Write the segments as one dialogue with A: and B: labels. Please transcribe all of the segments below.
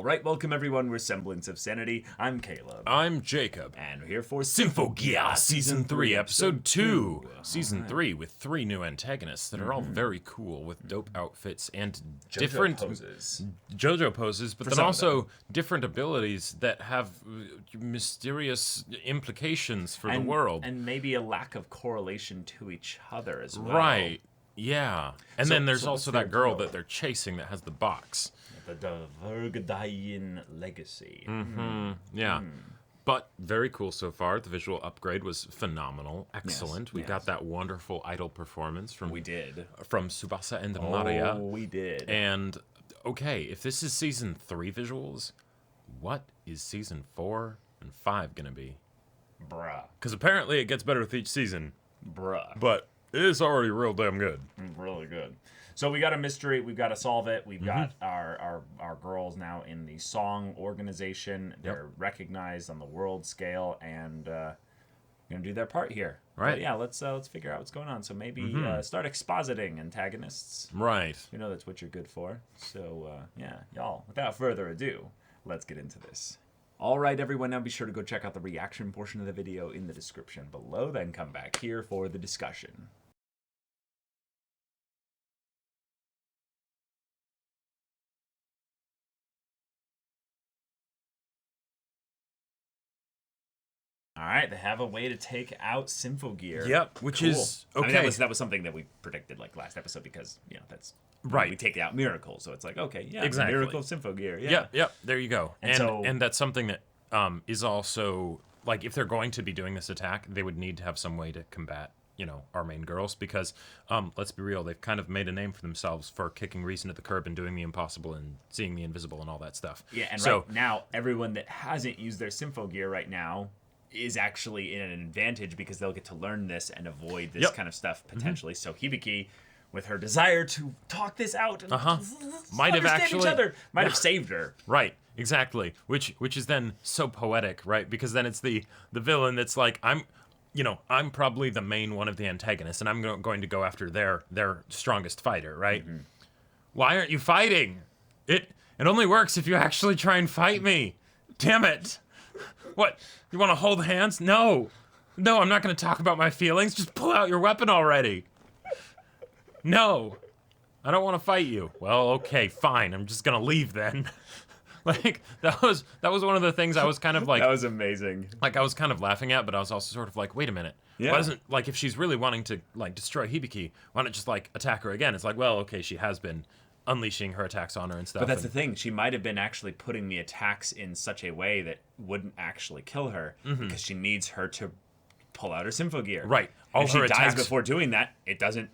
A: Alright, welcome everyone, we're Semblance of Sanity. I'm Caleb.
B: I'm Jacob.
A: And we're here for
B: Symphogear Season 3, Episode 2. Season 3 with 3 new antagonists that are all very cool with dope outfits and different JoJo poses, but then also different abilities that have mysterious implications for the world.
A: And maybe a lack of correlation to each other as well.
B: Right. Yeah. And then there's also that girl that they're chasing that has the box.
A: The Vergdayen Legacy.
B: Yeah. But very cool so far. The visual upgrade was phenomenal. Excellent. We got that wonderful idol performance from from Tsubasa and Maria.
A: Oh, we did.
B: And okay, if this is season 3 visuals, what is season 4 and 5 gonna be?
A: Bruh.
B: Because apparently it gets better with each season.
A: Bruh.
B: But it is already real damn good.
A: Really good. So we got a mystery. We've got to solve it. We've got our girls now in the song organization. They're recognized on the world scale and gonna do their part here.
B: Right.
A: But yeah. Let's figure out what's going on. So maybe start expositing antagonists.
B: Right.
A: You know that's what you're good for. So yeah, y'all. Without further ado, let's get into this. All right, everyone. Now be sure to go check out the reaction portion of the video in the description below. Then come back here for the discussion. All right, they have a way to take out Symphogear.
B: Yep, which is okay.
A: I mean, that was something that we predicted like last episode because that's
B: right.
A: We take out Miracle, so it's like okay, yeah,
B: exactly.
A: Miracle of Symphogear. Yeah,
B: yep. There you go. And that's something that is also like if they're going to be doing this attack, they would need to have some way to combat our main girls because let's be real, they've kind of made a name for themselves for kicking reason to the curb and doing the impossible and seeing the invisible and all that stuff.
A: Yeah, and so, right now everyone that hasn't used their Symphogear right now is actually in an advantage because they'll get to learn this and avoid this kind of stuff potentially. So Hibiki, with her desire to talk this out and
B: might have actually
A: each other, might have saved her.
B: Right, exactly. Which is then so poetic, right? Because then it's the villain that's like, I'm probably the main one of the antagonists, and I'm going to go after their strongest fighter, right? Why aren't you fighting? It only works if you actually try and fight me. Damn it. What? You want to hold hands? No, I'm not going to talk about my feelings. Just pull out your weapon already. No, I don't want to fight you. Well, okay, fine. I'm just going to leave then. Like, that was one of the things I was kind of like...
A: That was amazing.
B: Like, I was kind of laughing at, but I was also sort of like, wait a minute.
A: Yeah.
B: Why doesn't, like, if she's really wanting to, like, destroy Hibiki, why not just, like, attack her again? It's like, well, okay, she has been unleashing her attacks on her and stuff.
A: But that's the thing. She might have been actually putting the attacks in such a way that wouldn't actually kill her because she needs her to pull out her Symphogear.
B: Right.
A: If she dies before doing that,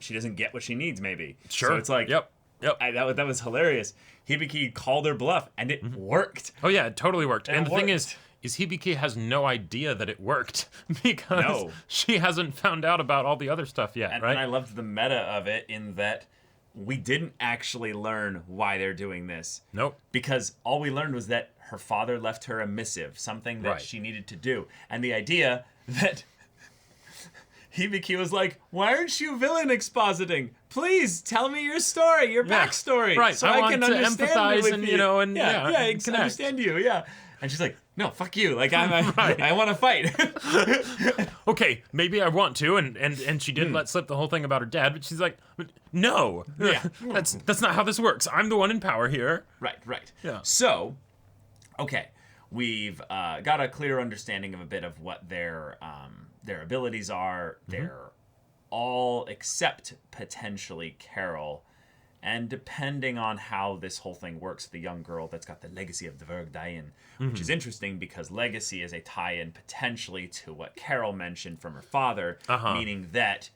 A: she doesn't get what she needs, maybe.
B: Sure.
A: So it's like...
B: Yep.
A: That was hilarious. Hibiki called her bluff, and it worked.
B: Oh, yeah, it totally worked. And the thing is Hibiki has no idea that it worked because she hasn't found out about all the other stuff yet, right?
A: And I loved the meta of it in that we didn't actually learn why they're doing this.
B: Nope.
A: Because all we learned was that her father left her a missive, something that she needed to do. And the idea that Hibiki was like, why aren't you villain expositing? Please tell me your story, your backstory.
B: Right.
A: So I can understand
B: empathize
A: with
B: and,
A: you.
B: I
A: can understand you, yeah. And she's like, no, fuck you. Like, I want to fight.
B: Okay, maybe I want to, and she did let slip the whole thing about her dad, but she's like, no. Yeah. That's not how this works. I'm the one in power here.
A: Right.
B: Yeah.
A: So, okay, we've got a clear understanding of a bit of what their abilities are. They're all except potentially Carol. And depending on how this whole thing works, the young girl that's got the legacy of the Vergdayen, which is interesting because legacy is a tie-in potentially to what Carol mentioned from her father, meaning that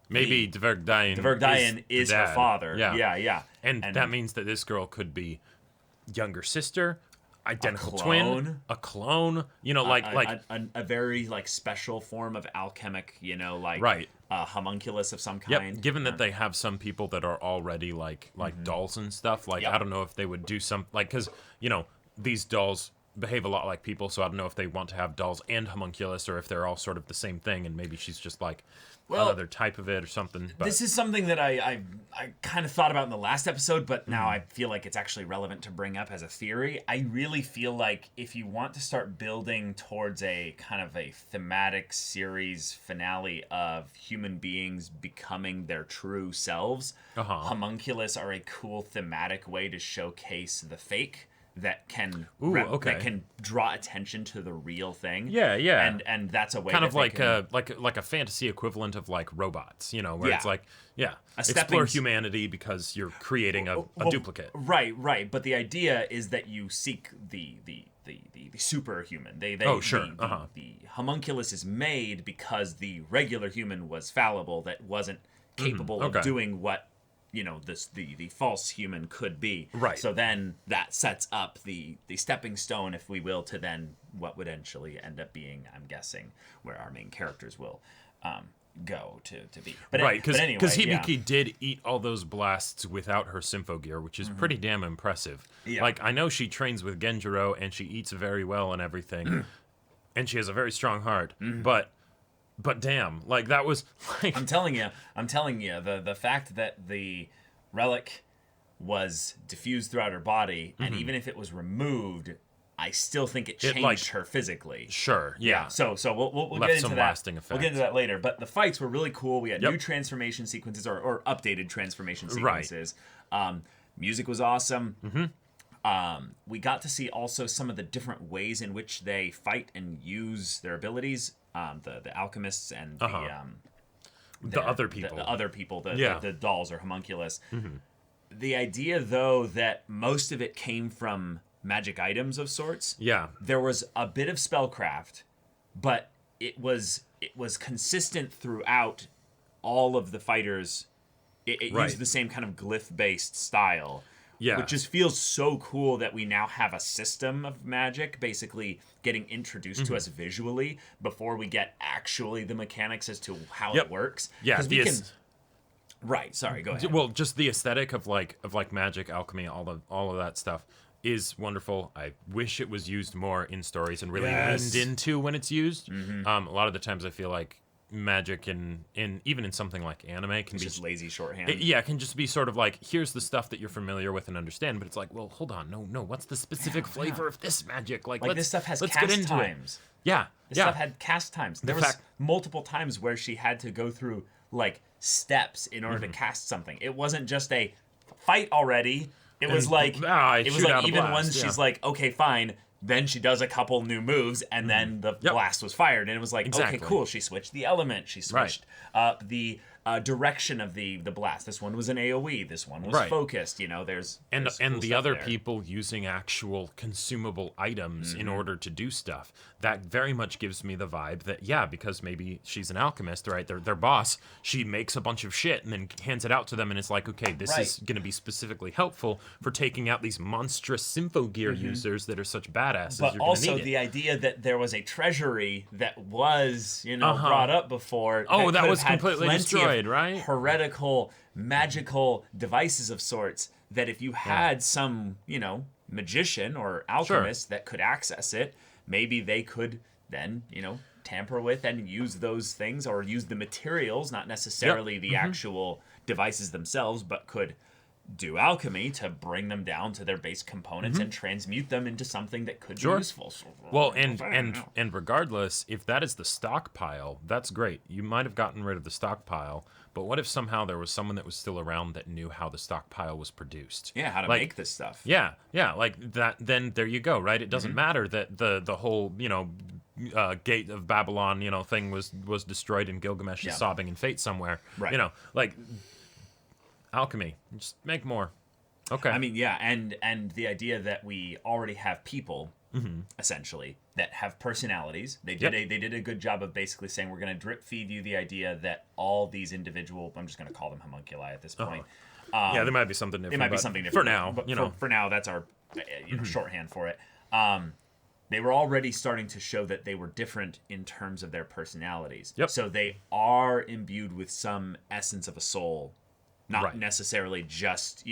B: maybe the
A: Vergdayen is her father. Yeah.
B: And that means that this girl could be younger sister, identical twin, a clone,
A: a very special form of alchemic, homunculus of some kind.
B: Yep. Given that they have some people that are already like dolls and stuff, I don't know if they would do some because these dolls behave a lot like people, so I don't know if they want to have dolls and homunculus or if they're all sort of the same thing, and maybe she's just like another type of it or something. But
A: this is something that I kind of thought about in the last episode, but now I feel like it's actually relevant to bring up as a theory. I really feel like if you want to start building towards a kind of a thematic series finale of human beings becoming their true selves, homunculus are a cool thematic way to showcase the fake that can that can draw attention to the real thing.
B: Yeah.
A: And that's a way
B: kind
A: that
B: of
A: they
B: like a fantasy equivalent of like robots, you know, where
A: Yeah.
B: it's like
A: A
B: explore
A: stepping
B: humanity because you're creating a duplicate.
A: Right. But the idea is that you seek the superhuman. They
B: sure.
A: The homunculus is made because the regular human was fallible, that wasn't capable of doing what the false human could be.
B: Right.
A: So then that sets up the stepping stone, if we will, to then what would eventually end up being, I'm guessing, where our main characters will go to be. But
B: Right, because
A: anyway,
B: Hibiki did eat all those blasts without her Symphogear, which is pretty damn impressive.
A: Yeah.
B: Like, I know she trains with Genjiro, and she eats very well and everything, and she has a very strong heart, but damn, like, that was, like...
A: I'm telling you, the fact that the relic was diffused throughout her body, and even if it was removed, I still think it changed her physically.
B: Sure, yeah.
A: So we'll
B: Left
A: get into
B: some
A: that.
B: lasting
A: We'll
B: effect.
A: get into that later. But the fights were really cool. We had new transformation sequences or updated transformation sequences. Music was awesome. We got to see also some of the different ways in which they fight and use their abilities. The alchemists and
B: The other people.
A: The other people, the dolls or homunculus. The idea, though, that most of it came from magic items of sorts.
B: Yeah.
A: There was a bit of spellcraft, but it was consistent throughout all of the fighters. It used the same kind of glyph-based style.
B: Yeah.
A: Which just feels so cool that we now have a system of magic basically getting introduced to us visually before we get actually the mechanics as to how it works.
B: Yeah,
A: 'Cause we can... Right, sorry, go ahead.
B: Well, just the aesthetic of like magic, alchemy, all of that stuff is wonderful. I wish it was used more in stories and really leaned into when it's used. A lot of the times I feel like magic in even in something like anime can be
A: just lazy shorthand.
B: It can just be sort of like, here's the stuff that you're familiar with and understand, but it's like, well, hold on, no, what's the specific flavor of this magic? Like
A: this stuff has
B: let's
A: cast
B: get into
A: times.
B: It. Yeah,
A: This stuff had cast times. There was multiple times where she had to go through like steps in order to cast something. It wasn't just a fight already. It was like even once she's like, okay, fine. Then she does a couple new moves, and then the blast was fired. And it was like, okay, cool. She switched the element. She switched the direction of the blast. This one was an AoE. This one was focused. You know, there's cool
B: the other
A: there.
B: people using actual consumable items in order to do stuff. That very much gives me the vibe that because maybe she's an alchemist, right? Their boss. She makes a bunch of shit and then hands it out to them, and it's like, okay, this is going to be specifically helpful for taking out these monstrous Symphogear users that are such badasses.
A: But
B: you're
A: also
B: need
A: the idea that there was a treasury that was, brought up before.
B: Oh, that
A: could
B: was
A: have had
B: completely
A: plenty
B: destroyed,
A: of
B: right?
A: Heretical, magical devices of sorts that if you had some, magician or alchemist that could access it, maybe they could then, tamper with and use those things or use the materials, not necessarily the actual devices themselves, but could do alchemy to bring them down to their base components and transmute them into something that could be useful.
B: Well, and regardless, if that is the stockpile, that's great. You might have gotten rid of the stockpile, but what if somehow there was someone that was still around that knew how the stockpile was produced?
A: Yeah, how to make this stuff.
B: Yeah, like that. Then there you go, right? It doesn't matter that the whole gate of Babylon thing was destroyed and Gilgamesh is sobbing in fate somewhere.
A: Right.
B: Like. Alchemy, just make more. Okay.
A: I mean, and the idea that we already have people essentially that have personalities. They did a good job of basically saying we're going to drip feed you the idea that all these individual, I'm just going to call them homunculi at this point.
B: There might be something different.
A: It might be something different
B: for now.
A: But for now, that's our shorthand for it. They were already starting to show that they were different in terms of their personalities.
B: Yep.
A: So they are imbued with some essence of a soul. Not necessarily just,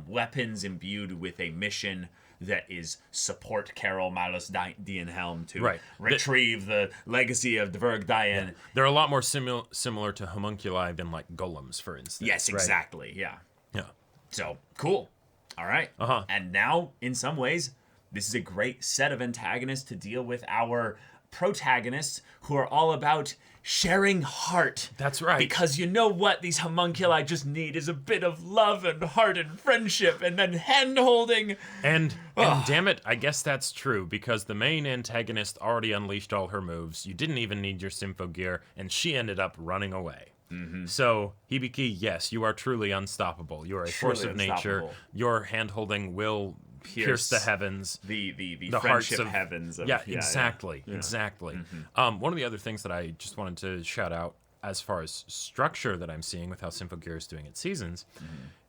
A: weapons imbued with a mission that is support Carol Malus Dienhelm to
B: Right.
A: retrieve the legacy of Dverg Dian.
B: They're a lot more similar to homunculi than like golems, for instance.
A: Yes,
B: right?
A: exactly. Yeah.
B: Yeah.
A: So cool. All right.
B: Uh-huh.
A: And now, in some ways, this is a great set of antagonists to deal with our protagonists who are all about sharing heart.
B: That's right.
A: Because you know what these homunculi just need is a bit of love and heart and friendship and then hand-holding.
B: And damn it, I guess that's true, because the main antagonist already unleashed all her moves. You didn't even need your Symphogear, and she ended up running away. Mm-hmm. So, Hibiki, yes, you are truly unstoppable. You are a force of nature. Your hand-holding will pierce the heavens.
A: The
B: hearts
A: friendship
B: of
A: heavens.
B: Exactly. Mm-hmm. One of the other things that I just wanted to shout out as far as structure that I'm seeing with how Symphogear is doing its seasons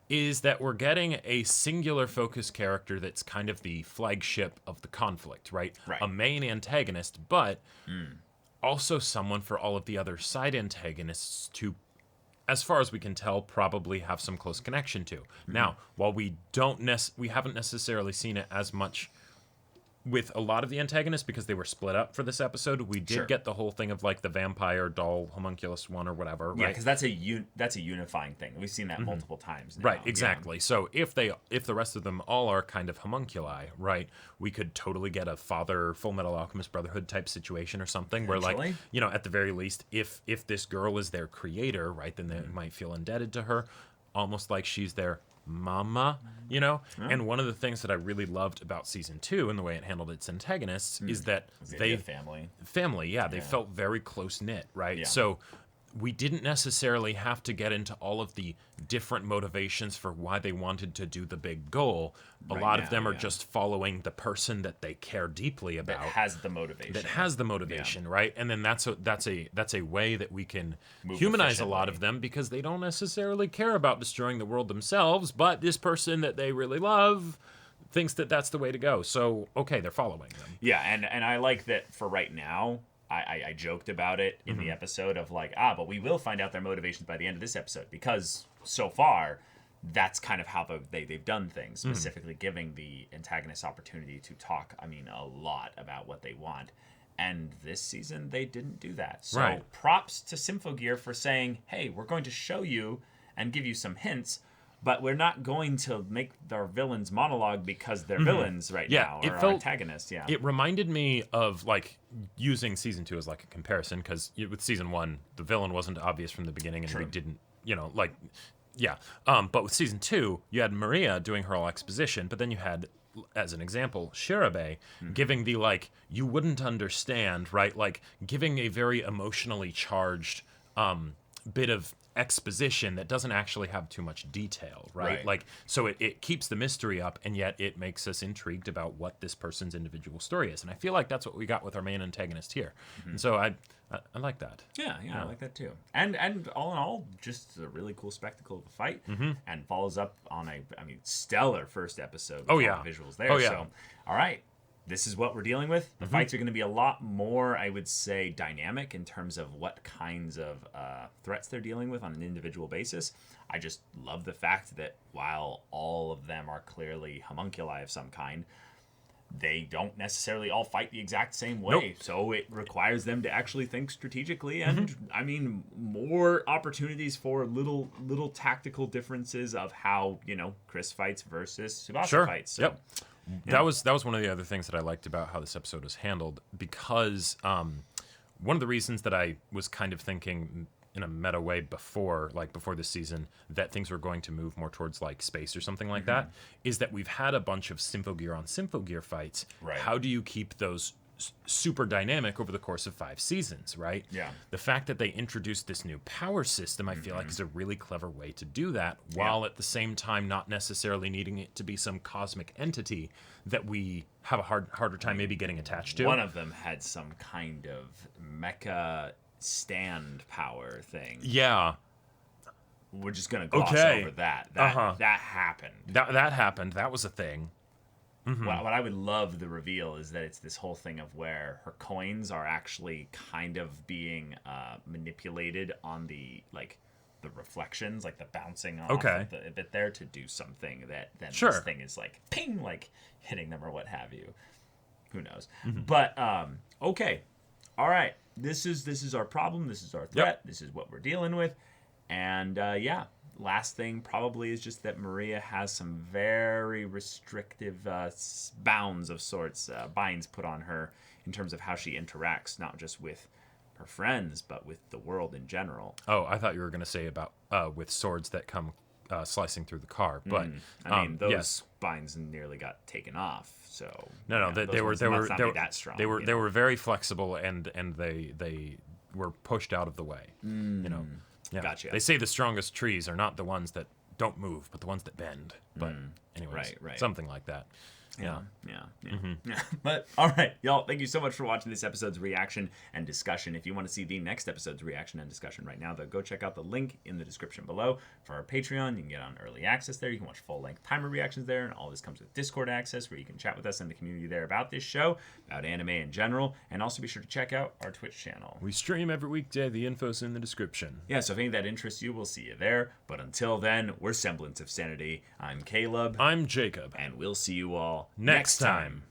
B: is that we're getting a singular focus character that's kind of the flagship of the conflict, right? A main antagonist, but also someone for all of the other side antagonists to, as far as we can tell, probably have some close connection to. Now, while we haven't necessarily seen it as much with a lot of the antagonists because they were split up for this episode, we did get the whole thing of like the vampire doll homunculus one or whatever.
A: Yeah, because that's a unifying thing. We've seen that multiple times now.
B: Right, exactly. So if the rest of them all are kind of homunculi, right, we could totally get a Full Metal Alchemist Brotherhood type situation or something where, like, you know, at the very least, if this girl is their creator, right, then they might feel indebted to her, almost like she's their mama, you know? And one of the things that I really loved about season 2 and the way it handled its antagonists is that they they felt very close knit, right? So we didn't necessarily have to get into all of the different motivations for why they wanted to do the big goal. A lot of them are just following the person that they care deeply about.
A: That has the motivation.
B: Right? And then that's a way that we can humanize a lot of them, because they don't necessarily care about destroying the world themselves, but this person that they really love thinks that that's the way to go. So, okay, they're following them.
A: Yeah, and I like that for right now. I joked about it in the episode of like, but we will find out their motivations by the end of this episode, because so far, that's kind of how they've done things, specifically giving the antagonist opportunity to talk, a lot about what they want. And this season, they didn't do that. So props to Symphogear for saying, hey, we're going to show you and give you some hints, but we're not going to make their villains monologue because they're villains now, or antagonists. Yeah,
B: it reminded me of like using season 2 as like a comparison, because with season 1, the villain wasn't obvious from the beginning, and we didn't, but with season 2, you had Maria doing her whole exposition, but then you had, as an example, Shirabe giving the like you wouldn't understand, right? Like giving a very emotionally charged bit of exposition that doesn't actually have too much detail, right? Like, so it keeps the mystery up, and yet it makes us intrigued about what this person's individual story is. And I feel like that's what we got with our main antagonist here. And so I like that.
A: Yeah, I like that too. And all in all, just a really cool spectacle of a fight, and follows up on a stellar first episode with all the visuals there. So, all right. This is what we're dealing with. The fights are going to be a lot more, I would say, dynamic in terms of what kinds of threats they're dealing with on an individual basis. I just love the fact that while all of them are clearly homunculi of some kind, they don't necessarily all fight the exact same way. So it requires them to actually think strategically, and more opportunities for little tactical differences of how, Chris fights versus Tsubasa fights. So,
B: That was one of the other things that I liked about how this episode was handled, because one of the reasons that I was kind of thinking in a meta way before this season that things were going to move more towards like space or something like that is that we've had a bunch of Symphogear on Symphogear fights. How do you keep those super dynamic over the course of 5 seasons, right? The fact that they introduced this new power system, I feel like, is a really clever way to do that, while at the same time not necessarily needing it to be some cosmic entity that we have a harder time maybe getting attached to.
A: One of them had some kind of mecha stand power thing. We're just gonna gloss over that. That happened.
B: That happened. That was a thing.
A: What I would love the reveal is that it's this whole thing of where her coins are actually kind of being manipulated on the the reflections, like the bouncing off
B: Okay.
A: of the bit there, to do something that then
B: Sure.
A: this thing is like ping, like hitting them or what have you. Who knows?
B: Mm-hmm.
A: But okay, all right. This is our problem. This is our threat.
B: Yep.
A: This is what we're dealing with. And yeah, last thing probably is just that Maria has some very restrictive bounds of sorts, binds put on her in terms of how she interacts, not just with her friends, but with the world in general.
B: Oh, I thought you were going to say about with swords that come slicing through the car, but
A: I mean, those
B: yes.
A: binds nearly got taken off. So
B: No,
A: you know,
B: they were
A: that strong.
B: They
A: you know?
B: were very flexible and they were pushed out of the way. You know, yeah.
A: Gotcha.
B: They say the strongest trees are not the ones that don't move, but the ones that bend. But anyways,
A: Right.
B: something like that. Yeah.
A: Yeah. But all right, y'all, thank you so much for watching this episode's reaction and discussion. If you want to see the next episode's reaction and discussion right now, though, go check out the link in the description below for our Patreon. You can get on early access there. You can watch full-length timer reactions there, and all this comes with Discord access, where you can chat with us in the community there about this show, about anime in general, and also be sure to check out our Twitch channel.
B: We stream every weekday. The info's in the description.
A: Yeah, so if any of that interests you, we'll see you there. But until then, we're Semblance of Sanity. I'm Caleb.
B: I'm Jacob.
A: And we'll see you all
B: Next time.